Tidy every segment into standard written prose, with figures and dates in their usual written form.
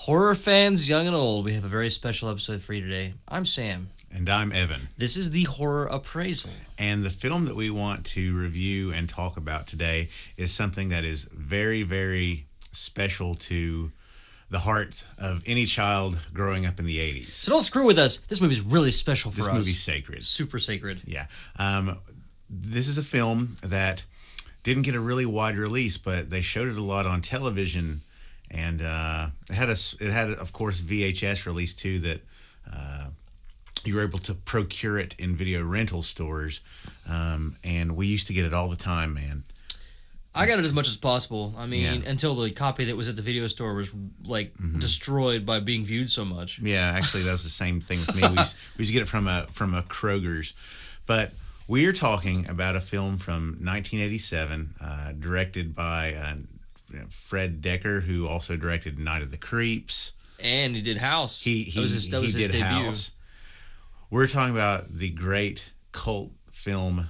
Horror fans, young and old, we have a very special episode for you today. I'm Sam. And I'm Evan. This is the Horror Appraisal. And the film that we want to review and talk about today is something that is very, very special to the heart of any child growing up in the 80s. So don't screw with us. This movie's really special for us. This movie's sacred. Super sacred. Yeah. This is a film that didn't get a really wide release, but they showed it a lot on television. And it had, of course, VHS release too, that you were able to procure it in video rental stores. And we used to get it all the time, man. I got it as much as possible. I mean, until the copy that was at the video store was, like, destroyed by being viewed so much. Yeah, actually, that was the same thing with me. We used to get it from a Kroger's. But we are talking about a film from 1987, directed by Fred Decker, who also directed Night of the Creeps. And he did House. That was his debut. House. We're talking about the great cult film,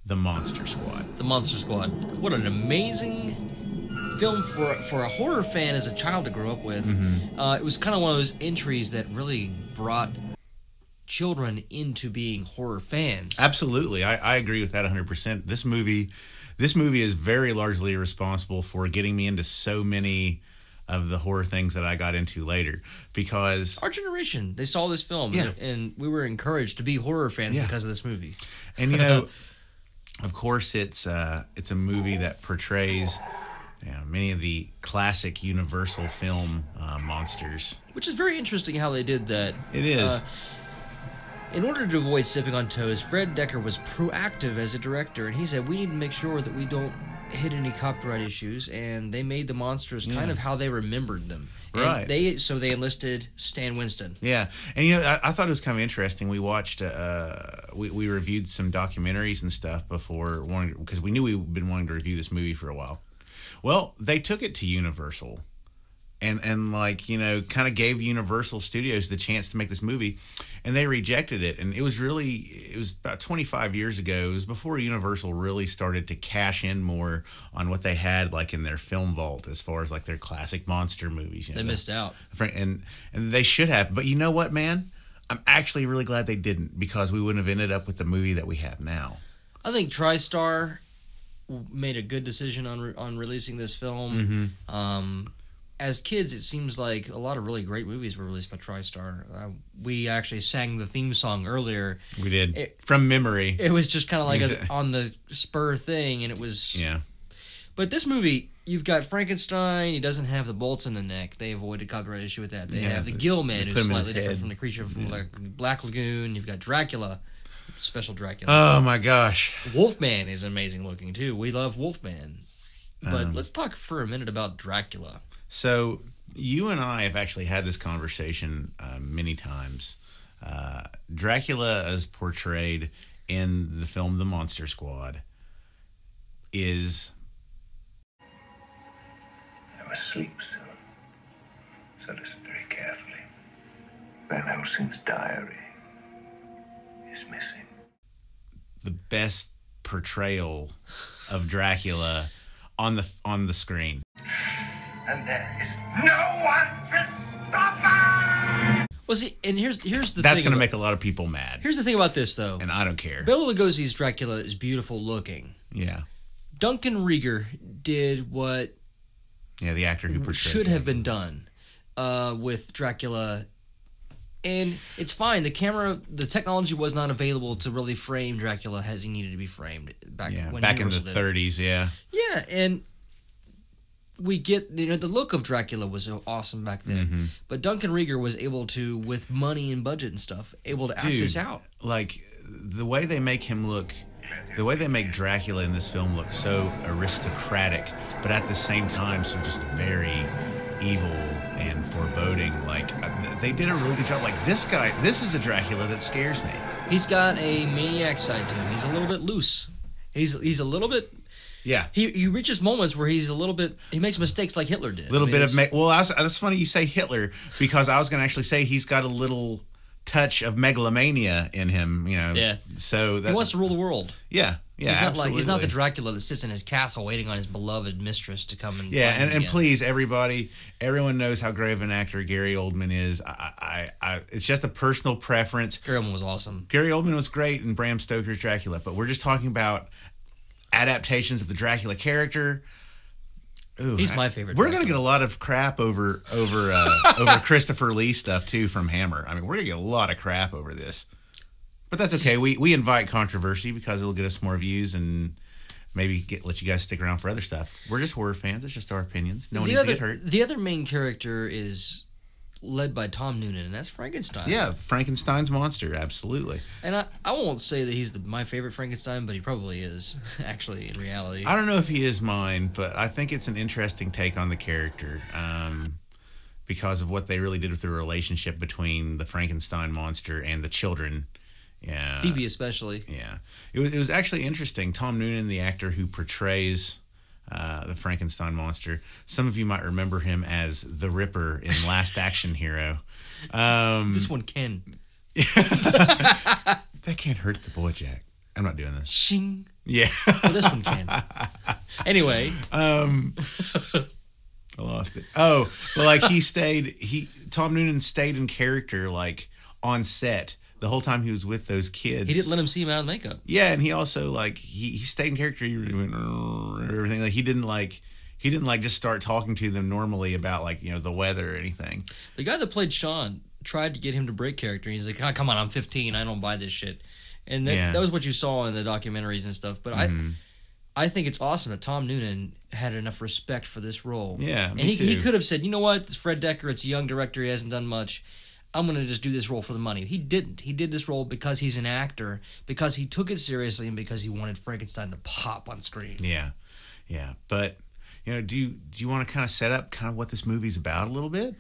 The Monster Squad. The Monster Squad. What an amazing film for a horror fan as a child to grow up with. It was kind of one of those entries that really brought children into being horror fans. Absolutely. I agree with that 100%. This movie is very largely responsible for getting me into so many of the horror things that I got into later, because our generation, they saw this film and we were encouraged to be horror fans because of this movie. And, you know, of course, it's a movie that portrays many of the classic Universal film monsters. Which is very interesting how they did that. It is. In order to avoid stepping on toes, Fred Decker was proactive as a director, and he said, we need to make sure that we don't hit any copyright issues, and they made the monsters kind of how they remembered them. And right. They enlisted Stan Winston. Yeah. And, you know, I thought it was kind of interesting. We watched, we reviewed some documentaries and stuff before, because we knew we'd been wanting to review this movie for a while. Well, they took it to Universal. And like, you know, kind of gave Universal Studios the chance to make this movie, and they rejected it. And it was about 25 years ago. It was before Universal really started to cash in more on what they had, like, in their film vault as far as, like, their classic monster movies. You know, they missed out. And they should have. But you know what, man? I'm actually really glad they didn't, because we wouldn't have ended up with the movie that we have now. I think TriStar made a good decision on releasing this film. As kids, it seems like a lot of really great movies were released by TriStar. We actually sang the theme song earlier. We did. From memory. It was just kind of like on the spur thing, and it was... Yeah. But this movie, you've got Frankenstein. He doesn't have the bolts in the neck. They avoided copyright issue with that. They have the Gilman, who's slightly different from the creature from like Black Lagoon. You've got Dracula, special Dracula. Oh, my gosh. Wolfman is amazing looking, too. We love Wolfman. But let's talk for a minute about Dracula. So you and I have actually had this conversation many times. Dracula, as portrayed in the film The Monster Squad, is... I was asleep soon, so listen very carefully. Van Helsing's diary is missing. The best portrayal of Dracula on the screen. And there is no one to stop us! Well, see, and here's the thing. That's going to make a lot of people mad. Here's the thing about this, though. And I don't care. Bela Lugosi's Dracula is beautiful looking. Yeah. Duncan Rieger did what... Yeah, the actor who portrayed should have been done with Dracula. And it's fine. The technology was not available to really frame Dracula as he needed to be framed back in the 30s, yeah. Yeah, and we get, you know, the look of Dracula was awesome back then. But Duncan Rieger was able to, with money and budget and stuff, able to act this out. Like, the way they make him look, the way they make Dracula in this film look so aristocratic, but at the same time so just very evil and foreboding. Like, they did a really good job. Like, this is a Dracula that scares me. He's got a maniac side to him. He's a little bit loose. He's a little bit... Yeah. He reaches moments where he's a little bit... He makes mistakes like Hitler did. Well, that's funny you say Hitler, because I was going to actually say he's got a little touch of megalomania in him, you know. Yeah. So he wants to rule the world. Yeah. Yeah, he's not the absolutely. Dracula that sits in his castle waiting on his beloved mistress to come and Yeah, find him and again. please, everyone knows how great of an actor Gary Oldman is. It's just a personal preference. Gary Oldman was awesome. Gary Oldman was great in Bram Stoker's Dracula, but we're just talking about adaptations of the Dracula character. Ooh, He's my favorite We're Dracula. gonna get a lot of crap over Christopher Lee stuff too from Hammer. I mean, we're gonna get a lot of crap over this, but that's okay. We invite controversy because it'll get us more views and maybe let you guys stick around for other stuff. We're just horror fans. It's just our opinions. No one needs to get hurt. The other main character is led by Tom Noonan, and that's Frankenstein. Yeah, Frankenstein's monster, absolutely. And I won't say that he's my favorite Frankenstein, but he probably is, actually, in reality. I don't know if he is mine, but I think it's an interesting take on the character because of what they really did with the relationship between the Frankenstein monster and the children. Yeah, Phoebe especially. Yeah, it was actually interesting. Tom Noonan, the actor who portrays the Frankenstein monster, some of you might remember him as the Ripper in Last Action Hero. This one can. That can't hurt the boy, Jack. I'm not doing this. Shing. Yeah. Well, this one can. Anyway. I lost it. Oh, but like Tom Noonan stayed in character, like on set the whole time he was with those kids. He didn't let him see him out of makeup. Yeah, and he also like he stayed in character. He went everything. Like he didn't just start talking to them normally about like the weather or anything. The guy that played Sean tried to get him to break character. He's like, "Oh, come on, I'm 15. I don't buy this shit." And that was what you saw in the documentaries and stuff. But I think it's awesome that Tom Noonan had enough respect for this role. Yeah, and he could have said, "You know what? It's Fred Dekker. It's a young director. He hasn't done much. I'm going to just do this role for the money." He didn't. He did this role because he's an actor, because he took it seriously, and because he wanted Frankenstein to pop on screen. Yeah, yeah. But do you want to kind of set up kind of what this movie's about a little bit?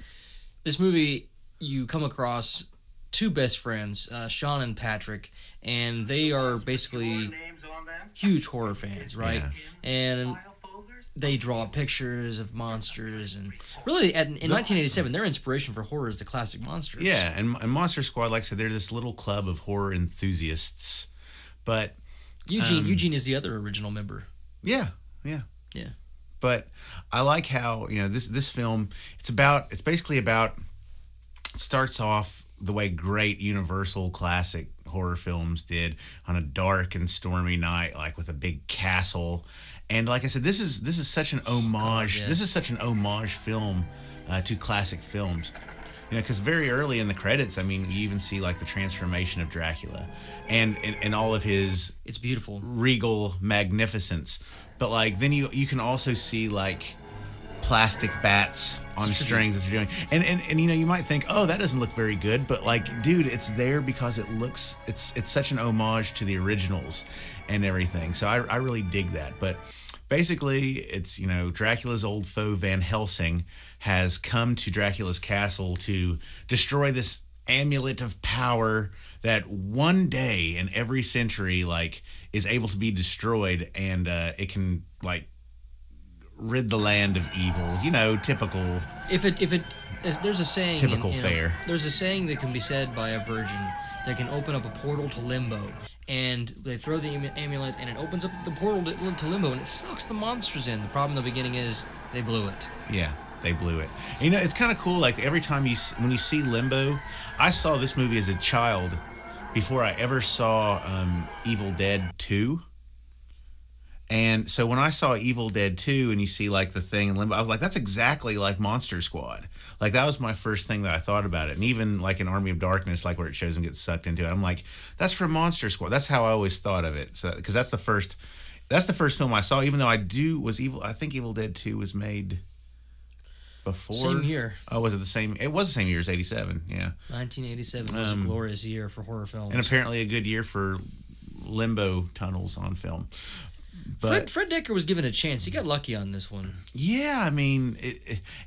This movie, you come across two best friends, Sean and Patrick, and they are basically huge horror fans, right? Yeah. And they draw pictures of monsters, and really, in 1987, their inspiration for horror is the classic monsters. Yeah, and Monster Squad, like I said, they're this little club of horror enthusiasts. But Eugene is the other original member. Yeah. But I like how this film. It starts off the way great Universal classic horror films did, on a dark and stormy night, like with a big castle. And like I said, this is such an homage. God, yes. This is such an homage film to classic films. Because very early in the credits, I mean, you even see like the transformation of Dracula, and all of his It's beautiful. regal magnificence. But like then you can also see like plastic bats on strings that they're doing, and you might think, oh, that doesn't look very good, but like, dude, it's there because it's such an homage to the originals and everything. So I really dig that. But basically, it's Dracula's old foe Van Helsing has come to Dracula's castle to destroy this amulet of power that one day in every century like is able to be destroyed, and it can like rid the land of evil. Typical. There's a saying. Typical fare. There's a saying that can be said by a virgin that can open up a portal to limbo, and they throw the amulet, and it opens up the portal to limbo, and it sucks the monsters in. The problem in the beginning is they blew it. Yeah, they blew it. And, it's kind of cool. Like every time when you see Limbo, I saw this movie as a child before I ever saw Evil Dead 2. And so when I saw Evil Dead 2 and you see like the thing in Limbo, I was like, that's exactly like Monster Squad. Like that was my first thing that I thought about it. And even like in Army of Darkness, like where it shows him get sucked into it, I'm like, that's from Monster Squad. That's how I always thought of it. So because that's the first film I saw. Even though I think Evil Dead 2 was made before. Same year. Oh, was it the same? It was the same year as 87. Yeah. 1987 was a glorious year for horror films. And apparently a good year for limbo tunnels on film. But Fred Dekker was given a chance. He got lucky on this one. Yeah, I mean,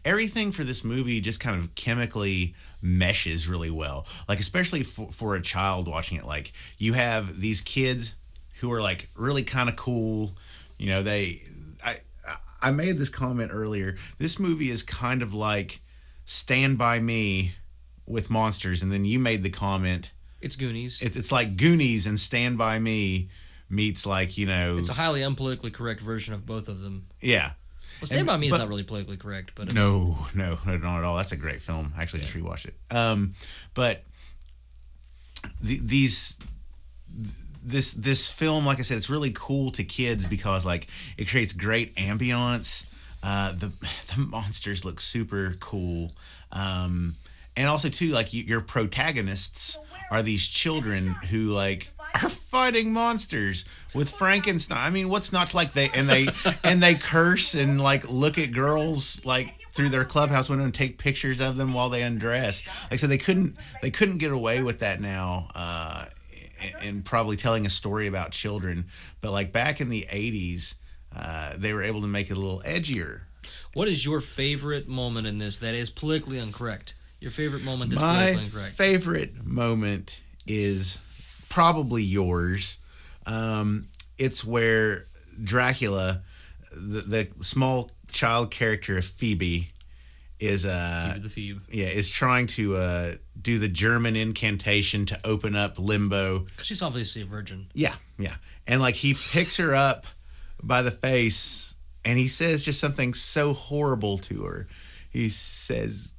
everything for this movie just kind of chemically meshes really well. Like, especially for a child watching it. Like, you have these kids who are, like, really kind of cool. I made this comment earlier. This movie is kind of like Stand By Me with monsters. And then you made the comment. It's Goonies. It's like Goonies and Stand By Me meets like, you know, It's a highly unpolitically correct version of both of them. yeah. Well, Stand By Me is not really politically correct, but no, not at all. That's a great film. I actually just rewatched it. But this film, like I said, it's really cool to kids because like it creates great ambiance. The monsters look super cool, and also too, like your protagonists are these children who like are fighting monsters with Frankenstein. I mean, what's not like they curse and like look at girls like through their clubhouse window and take pictures of them while they undress. Like so they couldn't get away with that now, and probably telling a story about children. But like back in the 80s, they were able to make it a little edgier. What is your favorite moment in this that is politically incorrect? Your favorite moment that's politically incorrect? My favorite moment is probably yours. It's where Dracula, the small child character of Phoebe, is Phoebe the Phoebe. Yeah, is trying to do the German incantation to open up limbo. Because she's obviously a virgin. Yeah, and like he picks her up by the face, and he says just something so horrible to her. He says,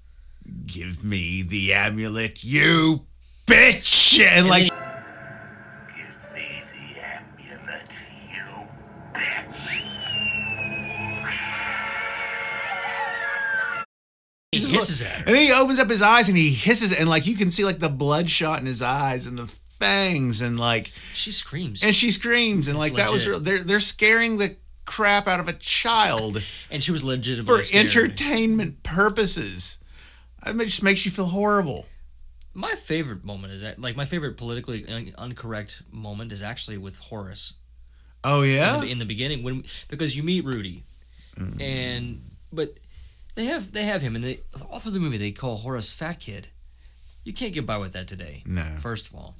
"Give me the amulet, you bitch!" And like. He hisses at her. And then he opens up his eyes and he hisses, and like you can see like the bloodshot in his eyes and the fangs, and like she screams. And she screams, and like legit. That was real. They're scaring the crap out of a child. And she was legitimately for scared. Entertainment purposes. It just makes you feel horrible. My favorite moment is that, like, my favorite politically incorrect moment is actually with Horace. Oh yeah, in the beginning because you meet Rudy, but they have him, and all through the movie they call Horace Fat Kid. You can't get by with that today. No. First of all,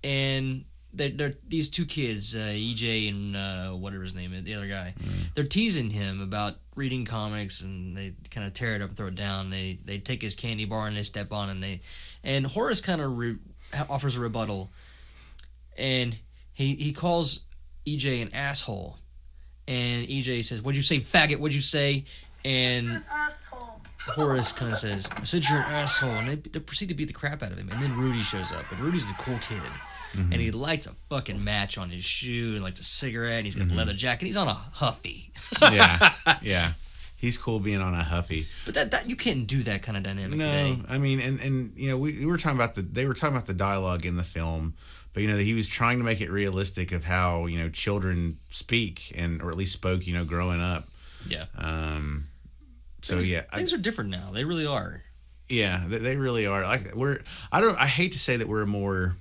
and they're these two kids, EJ and whatever his name is, the other guy. They're teasing him about reading comics, and they kind of tear it up and throw it down. They take his candy bar and they step on, and Horace kind of offers a rebuttal, and he calls EJ an asshole, and EJ says, "What'd you say, faggot? What'd you say?" And Horace kind of says, "I said you're an asshole," and they proceed to beat the crap out of him. And then Rudy shows up, and Rudy's the cool kid, and he lights a fucking match on his shoe and lights a cigarette, and he's got a leather jacket. He's on a Huffy. yeah. He's cool being on a Huffy. But that you can't do that kind of dynamic today. No, I mean, and you know, we were talking about they were talking about the dialogue in the film, but you know, he was trying to make it realistic of how, you know, children speak or at least spoke, you know, growing up. Yeah. Things are different now. They really are. Yeah, they really are. Like I hate to say that we're a more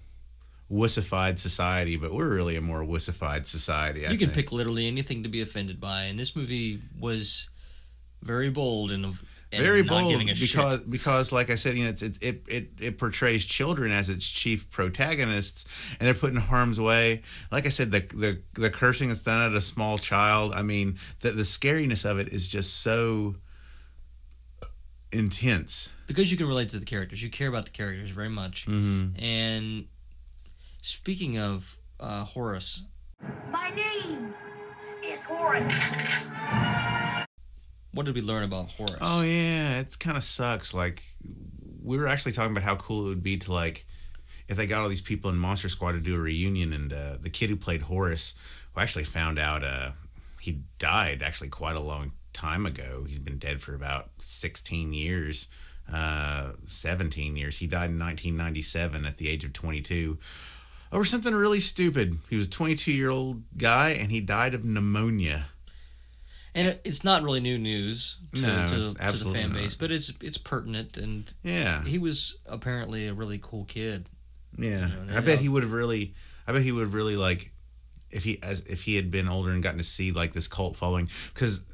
wussified society, but we're really a more wussified society. You can pick literally anything to be offended by, and this movie was very bold and very not bold giving a shit. Because like I said, you know, it portrays children as its chief protagonists, and they're put in harm's way. Like I said, the cursing that's done at a small child. I mean, the scariness of it is just so intense. Because you can relate to the characters. You care about the characters very much. And speaking of Horace. My name is Horace. What did we learn about Horace? Oh yeah, it kind of sucks. Like, we were actually talking about how cool it would be to, like, if they got all these people in Monster Squad to do a reunion, and the kid who played Horace, we actually found out he died actually quite a long time ago. He's been dead for about 16 years, 17 years. He died in 1997 at the age of 22 over something really stupid. He was a 22-year-old guy, and he died of pneumonia. And it's not really new news to the fan base, not. but it's pertinent, and yeah, he was apparently a really cool kid. Yeah, you know, I bet he would have really like if he had been older and gotten to see like this cult following, because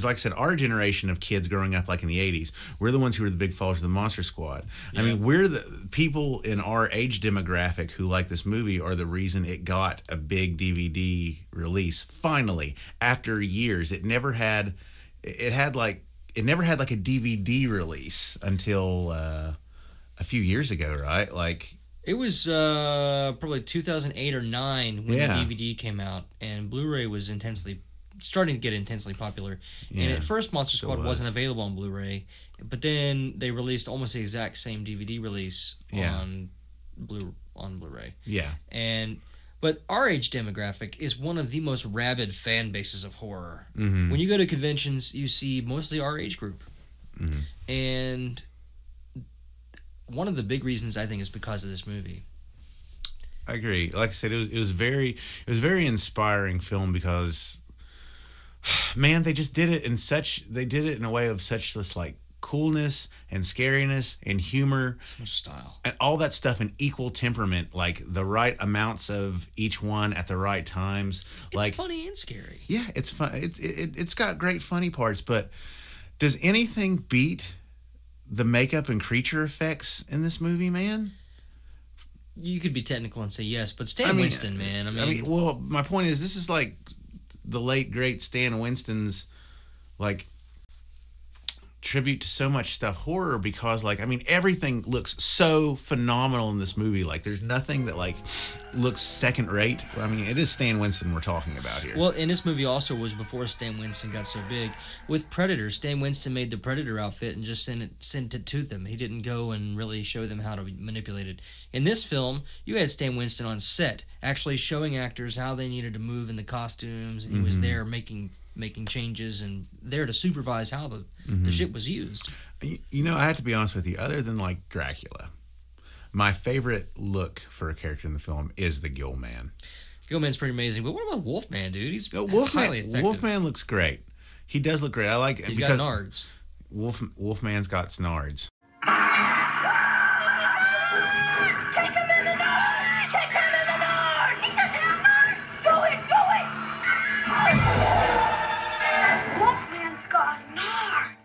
like I said, our generation of kids growing up like in the 80s, we're the ones who were the big followers of the Monster Squad. Yeah. I mean, we're the people in our age demographic who like this movie are the reason it got a big DVD release. Finally, after years, it never had like a DVD release until a few years ago, right? Like, It was probably 2008 or 9 when Yeah. the DVD came out, and Blu-ray was starting to get intensely popular. And Yeah, at first, Monster still Squad was. wasn't available on Blu-ray, but then they released almost the exact same DVD release Yeah. on Blu-ray. Yeah. But our age demographic is one of the most rabid fan bases of horror. Mm-hmm. When you go to conventions, you see mostly our age group. Mm-hmm. And one of the big reasons, I think, is because of this movie. I agree. Like I said, it was very inspiring film because, man, they just did it in a way of such this like coolness and scariness and humor, So much style. and all that stuff in equal temperament, like the right amounts of each one at the right times. It's Like, funny and scary. yeah, it's fun. It's got great funny parts, but does anything beat the makeup and creature effects in this movie, man? You could be technical and say yes, but Stan Winston, man. I mean, well, my point is, this is like the late great Stan Winston's like tribute to so much stuff horror, because like, I mean, everything looks so phenomenal in this movie. Like, there's nothing that like looks second rate. I mean, it is Stan Winston we're talking about here. well, and this movie also was before Stan Winston got so big. With Predator, Stan Winston made the Predator outfit and just sent it to them. He didn't go and really show them how to manipulate it. In this film, you had Stan Winston on set, actually showing actors how they needed to move in the costumes, and he was there making changes and there to supervise how the shit was used. You know, I have to be honest with you, other than like Dracula, my favorite look for a character in the film is the Gilman. Gilman's pretty amazing, but what about Wolfman, dude? He's highly Wolfman, effective. Wolfman looks great. He does look great. I like it He's because got nards. Wolfman's got snards. Kick him in the nose! Kick him in the nose! He doesn't have nose! Do it! Do it! Wolfman's got nards!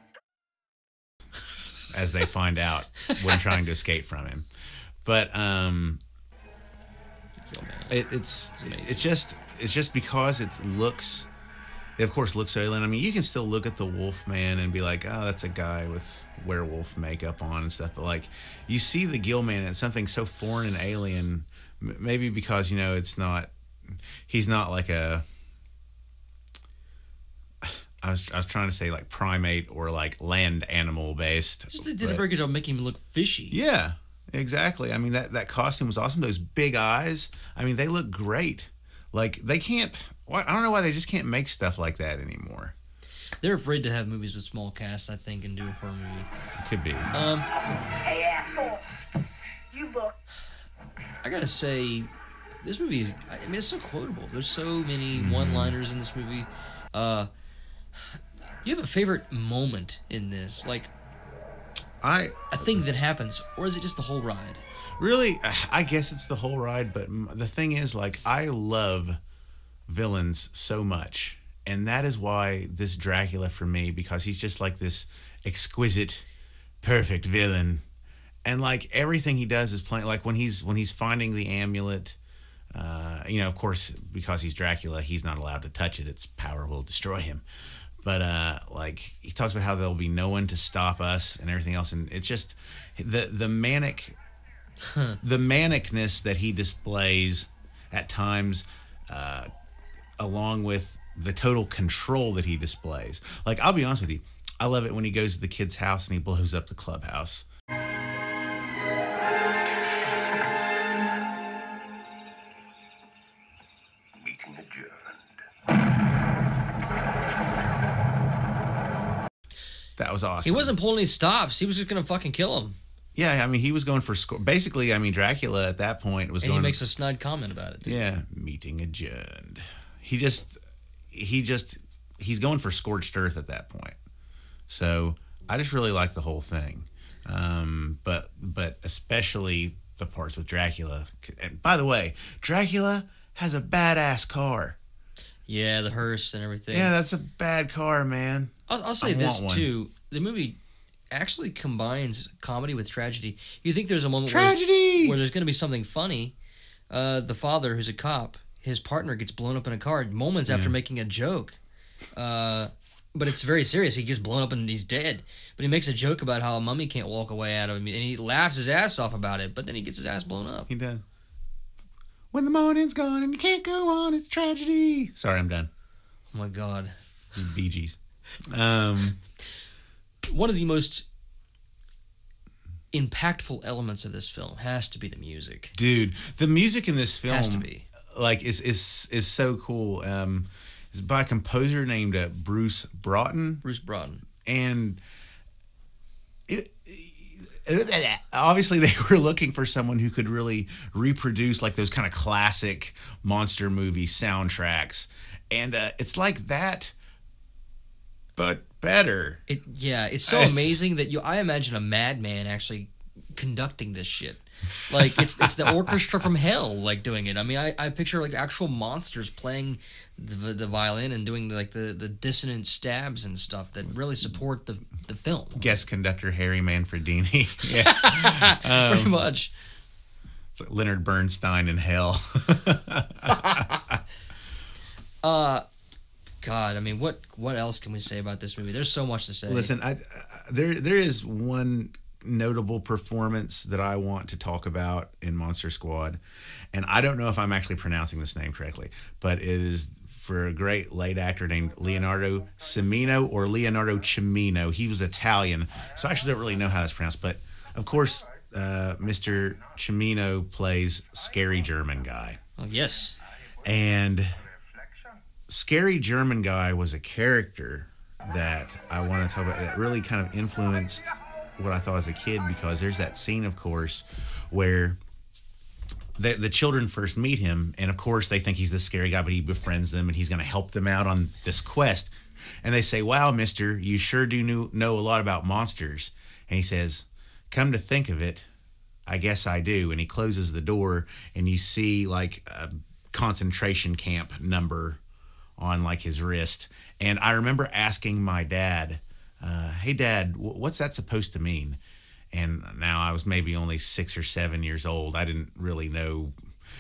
As they find out when trying to escape from him. But Gilman. it's amazing. just because it of course looks alien. I mean, you can still look at the Wolfman and be like, oh, that's a guy with werewolf makeup on and stuff, but like, you see the Gilman and it's something so foreign and alien, maybe because, you know, he's not like a, I was trying to say like primate or like land animal based. Just they did a very good job making him look fishy. Yeah, exactly. I mean, that costume was awesome. Those big eyes, I mean, they look great. Like, they can't, I don't know why they just can't make stuff like that anymore. They're afraid to have movies with small casts, I think, and do a horror movie. It could be. Hey, asshole! You look. I gotta say, this movie is, I mean, it's so quotable. There's so many one-liners in this movie. You have a favorite moment in this? Like, a thing that happens, or is it just the whole ride? Really, I guess it's the whole ride, but the thing is, like, I love villains so much, and that is why this Dracula for me, because he's just like this exquisite, perfect villain, and like everything he does is playing. Like when he's finding the amulet, you know, of course, because he's Dracula, he's not allowed to touch it. Its power will destroy him. But like, he talks about how there'll be no one to stop us and everything else, and it's just the manic. The manicness that he displays at times, along with the total control that he displays. Like, I'll be honest with you, I love it when he goes to the kid's house and he blows up the clubhouse. Meeting adjourned. That was awesome. He wasn't pulling any stops. He was just gonna fucking kill him. Yeah, I mean, he was going for score. Basically, I mean, Dracula at that point was And going. he makes a snide comment about it, too. Yeah, meeting adjourned. He's going for scorched earth at that point. So I just really like the whole thing, but especially the parts with Dracula. And by the way, Dracula has a badass car. Yeah, the hearse and everything. Yeah, that's a bad car, man. I'll say I this, want one. too. The movie actually combines comedy with tragedy. You think there's a moment Tragedy! where there's going to be something funny. The father, who's a cop, his partner gets blown up in a car moments after making a joke. But it's very serious. He gets blown up and he's dead. But he makes a joke about how a mummy can't walk away out of him, and he laughs his ass off about it. But then he gets his ass blown up. He does. When the morning's gone and you can't go on, it's tragedy. Sorry, I'm done. Oh my God. Bee Gees. One of the most impactful elements of this film has to be the music. Dude, the music in this film Has to be. like is so cool. It's by a composer named Bruce Broughton. Bruce Broughton. And obviously they were looking for someone who could really reproduce like those kind of classic monster movie soundtracks. And it's like that, but better. It's so amazing that I imagine a madman actually conducting this shit. Like it's the orchestra from hell like doing it. I mean, I picture like actual monsters playing the violin and doing like the dissonant stabs and stuff that really support the film. Guest conductor Harry Manfredini. Pretty much. It's like Leonard Bernstein in hell. God, I mean, what else can we say about this movie? There's so much to say. Listen, there is one notable performance that I want to talk about in Monster Squad, and I don't know if I'm actually pronouncing this name correctly, but it is for a great late actor named Leonardo Cimino or Leonardo Cimino. He was Italian, so I actually don't really know how that's pronounced, but of course, Mr. Cimino plays Scary German Guy. Oh, yes. And Scary German Guy was a character that I want to talk about that really kind of influenced what I thought as a kid, because there's that scene, of course, where the children first meet him, and of course they think he's this scary guy, but he befriends them and he's going to help them out on this quest. And they say, "Wow, mister, you sure do know a lot about monsters." And he says, "Come to think of it, I guess I do." And he closes the door, and you see like a concentration camp number on like his wrist. And I remember asking my dad, "Hey Dad, what's that supposed to mean?" And now I was maybe only 6 or 7 years old. I didn't really know.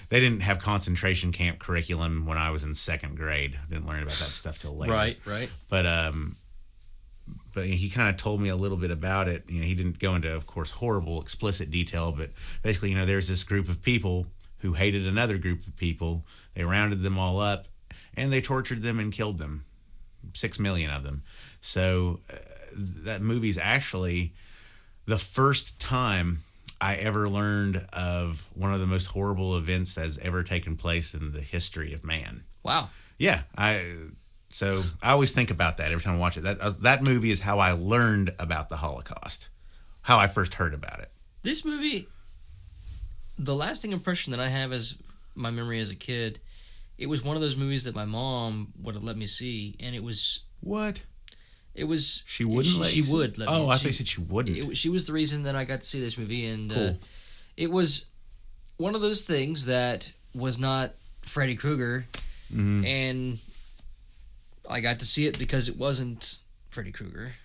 They didn't have concentration camp curriculum when I was in second grade. I didn't learn about that stuff till later. Right. But he kind of told me a little bit about it. You know, he didn't go into, of course, horrible, explicit detail, but basically, you know, there's this group of people who hated another group of people. They rounded them all up, and they tortured them and killed them. 6 million of them. So that movie's actually the first time I ever learned of one of the most horrible events that has ever taken place in the history of man. Wow. Yeah. So I always think about that every time I watch it. That movie is how I learned about the Holocaust, how I first heard about it. This movie, the lasting impression that I have as my memory as a kid, it was one of those movies that my mom would have let me see, and it was... What? It was... She wouldn't let you see? She would let me. Oh, I thought you said she wouldn't. She was the reason that I got to see this movie, and cool. It was one of those things that was not Freddy Krueger, and I got to see it because it wasn't Freddy Krueger.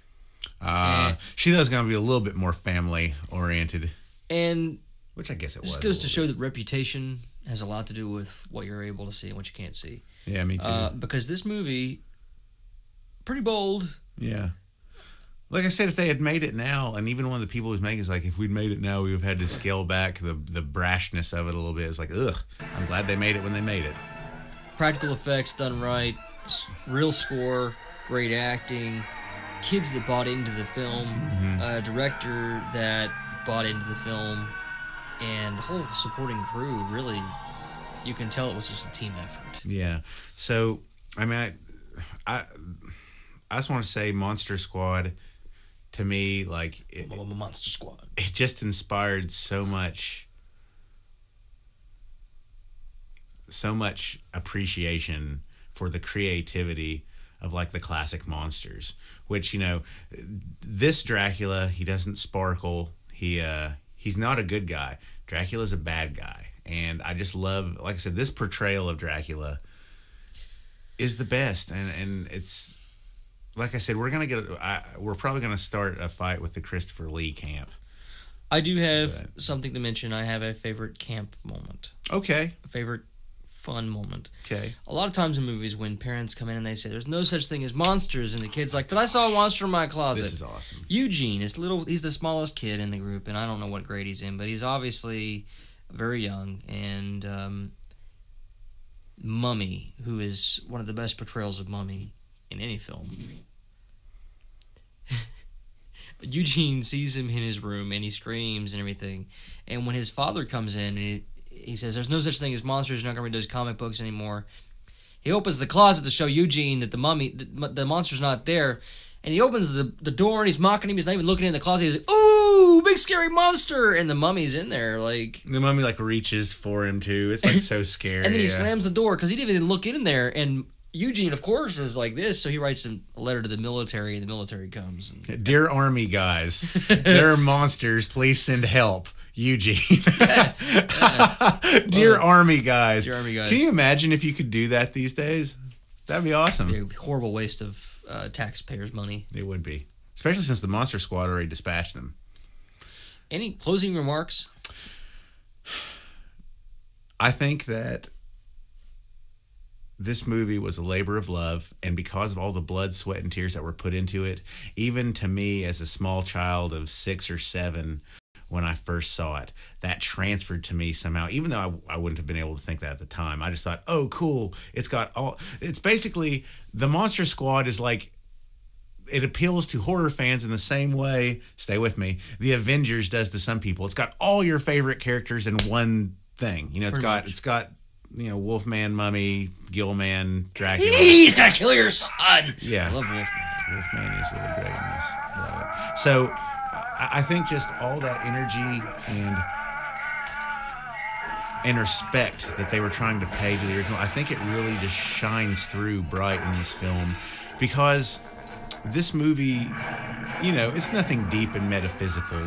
She thought it was going to be a little bit more family-oriented. And... Which I guess it was. This goes to show that reputation has a lot to do with what you're able to see and what you can't see. Yeah, me too. Because this movie, pretty bold. Yeah. Like I said, if they had made it now, and even one of the people who's making it is like, if we'd made it now, we would have had to scale back the brashness of it a little bit. It's like, ugh, I'm glad they made it when they made it. Practical effects done right, real score, great acting, kids that bought into the film, a director that bought into the film, and the whole supporting crew, really, you can tell it was just a team effort. Yeah. So, I mean, I just want to say Monster Squad, to me, like... Monster Squad. It just inspired so much appreciation for the creativity of, like, the classic monsters. Which, you know, this Dracula, he doesn't sparkle. He's not a good guy. Dracula's a bad guy. And I just love, like I said, this portrayal of Dracula is the best. And it's, like I said, we're probably going to start a fight with the Christopher Lee camp. I do have something to mention. I have a favorite camp moment. Okay. A favorite fun moment. Okay. A lot of times in movies when parents come in and they say, there's no such thing as monsters, and the kid's like, but I saw a monster in my closet. This is awesome. Eugene is he's the smallest kid in the group, and I don't know what grade he's in, but he's obviously very young, and Mummy, who is one of the best portrayals of Mummy in any film. Eugene sees him in his room, and he screams and everything, and when his father comes in, and he says, there's no such thing as monsters, you're not going to read those comic books anymore. He opens the closet to show Eugene that the monster's not there, and he opens the door, and he's mocking him, he's not even looking in the closet, he's like, ooh, big scary monster, and the mummy's in there, like... The mummy, like, reaches for him, too. It's, like, so scary. And then he slams the door, because he didn't even look in there, and Eugene, of course, is like this, so he writes a letter to the military, and the military comes. And... Dear Army guys, there are monsters, please send help. Eugene. Dear Army guys. Dear Army guys. Can you imagine if you could do that these days? That'd be awesome. It'd be a horrible waste of taxpayers' money. It would be. Especially since the Monster Squad already dispatched them. Any closing remarks? I think that this movie was a labor of love, and because of all the blood, sweat, and tears that were put into it, even to me as a small child of 6 or 7, when I first saw it, that transferred to me somehow, even though I wouldn't have been able to think that at the time. I just thought, oh, cool. It's basically, the Monster Squad is like, it appeals to horror fans in the same way, stay with me, the Avengers does to some people. It's got all your favorite characters in one thing. You know, it's got you know, Wolfman, Mummy, Gilman, Dracula. He's gonna kill your son. Yeah. I love Wolfman. Wolfman is really great in this. Love it. So I think just all that energy and respect that they were trying to pay to the original, I think it really just shines through bright in this film, because this movie, you know, it's nothing deep and metaphysical.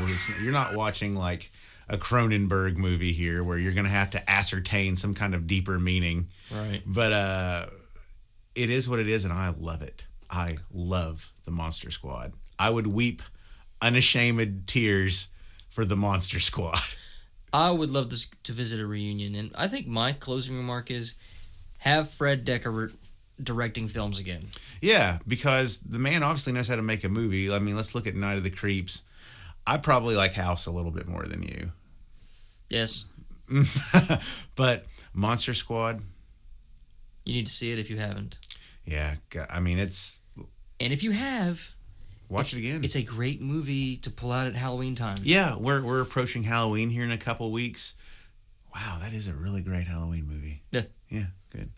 You're not watching like a Cronenberg movie here where you're going to have to ascertain some kind of deeper meaning. Right. But it is what it is, and I love it. I love the Monster Squad. I would weep unashamed tears for the Monster Squad. I would love to visit a reunion, and I think my closing remark is have Fred Decker directing films again. Yeah, because the man obviously knows how to make a movie. I mean, let's look at Night of the Creeps. I probably like House a little bit more than you. Yes. But Monster Squad, you need to see it if you haven't. Yeah, I mean, it's... And if you have... Watch it again. It's a great movie to pull out at Halloween time. Yeah, we're approaching Halloween here in a couple weeks. Wow, that is a really great Halloween movie. Yeah. Yeah, good.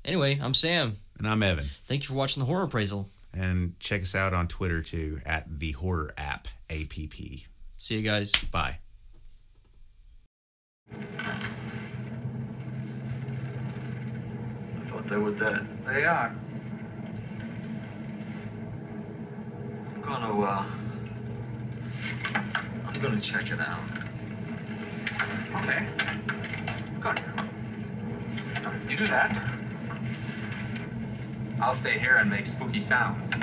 Anyway, I'm Sam. And I'm Evan. Thank you for watching The Horror Appraisal. And check us out on Twitter, too, at The Horror App, APP. See you guys. Bye. I thought they were dead. They are. I'm gonna check it out. Okay. Good. You do that. I'll stay here and make spooky sounds.